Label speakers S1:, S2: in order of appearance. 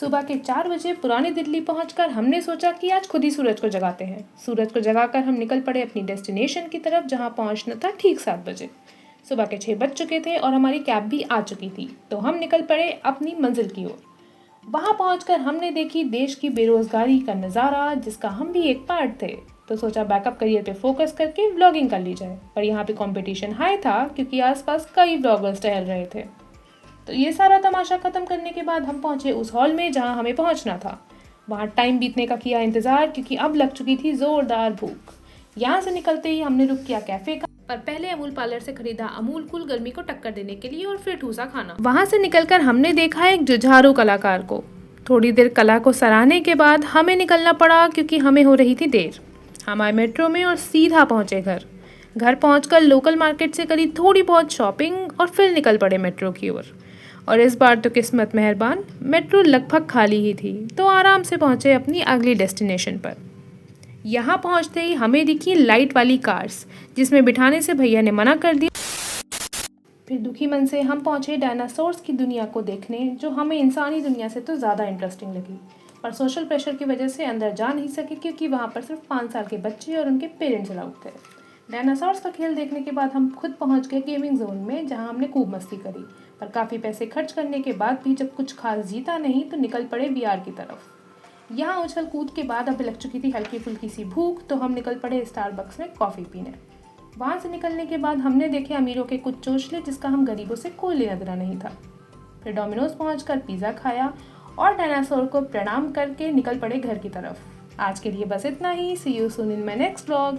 S1: सुबह के 4 बजे पुरानी दिल्ली पहुंचकर हमने सोचा कि आज खुद ही सूरज को जगाते हैं। सूरज को जगाकर हम निकल पड़े अपनी डेस्टिनेशन की तरफ, जहां पहुंचना था ठीक 7 बजे। सुबह के 6 बज चुके थे और हमारी कैब भी आ चुकी थी, तो हम निकल पड़े अपनी मंजिल की ओर। वहां पहुंचकर हमने देखी देश की बेरोजगारी का नज़ारा, जिसका हम भी एक पार्ट थे। तो सोचा बैकअप करियर पे फोकस करके व्लॉगिंग कर ली जाए, पर यहाँ पे कंपटीशन हाई था क्योंकि आसपास कई व्लॉगर्स टहल रहे थे। तो ये सारा तमाशा खत्म करने के बाद हम पहुंचे उस हॉल में जहां हमें पहुंचना था। वहां टाइम बीतने का किया इंतजार, क्योंकि अब लग चुकी थी जोरदार भूख। यहाँ से निकलते ही हमने रुक किया कैफे का, पर पहले अमूल पार्लर से खरीदा अमूल कूल गर्मी को टक्कर देने के लिए और फिर ठूसा खाना। वहां से निकलकर हमने देखा एक जुझारू कलाकार को। थोड़ी देर कला को सराहने के बाद हमें निकलना पड़ा, क्योंकि हमें हो रही थी देर। हम आए मेट्रो में और सीधा पहुंचे घर पहुंचकर लोकल मार्केट से करी थोड़ी बहुत शॉपिंग और फिर निकल पड़े मेट्रो की ओर। और इस बार तो किस्मत मेहरबान, मेट्रो लगभग खाली ही थी, तो आराम से पहुंचे अपनी अगली डेस्टिनेशन पर। यहाँ पहुंचते ही हमें दिखी लाइट वाली कार्स, जिसमें बिठाने से भैया ने मना कर दिया। फिर दुखी मन से हम पहुंचे डायनासोर्स की दुनिया को देखने, जो हमें इंसानी दुनिया से तो ज़्यादा इंटरेस्टिंग लगी, पर सोशल प्रेशर की वजह से अंदर जा नहीं सके, क्योंकि वहाँ पर सिर्फ 5 साल के बच्चे और उनके पेरेंट्स अलाउड थे। डायनासोर्स का खेल देखने के बाद हम खुद पहुंच गए गेमिंग जोन में, जहां हमने खूब मस्ती करी, पर काफ़ी पैसे खर्च करने के बाद भी जब कुछ खास जीता नहीं, तो निकल पड़े वीआर की तरफ। यहाँ उछल कूद के बाद अब लग चुकी थी हल्की फुल्की सी भूख, तो हम निकल पड़े स्टारबक्स में कॉफ़ी पीने। वहाँ से निकलने के बाद हमने देखे अमीरों के कुछ चोचले, जिसका हम गरीबों से कोई लेना देना नहीं था। फिर डोमिनोज पहुँच पिज़्ज़ा खाया और डायनासोर को प्रणाम करके निकल पड़े घर की तरफ। आज के लिए बस इतना ही। See you soon in my next vlog.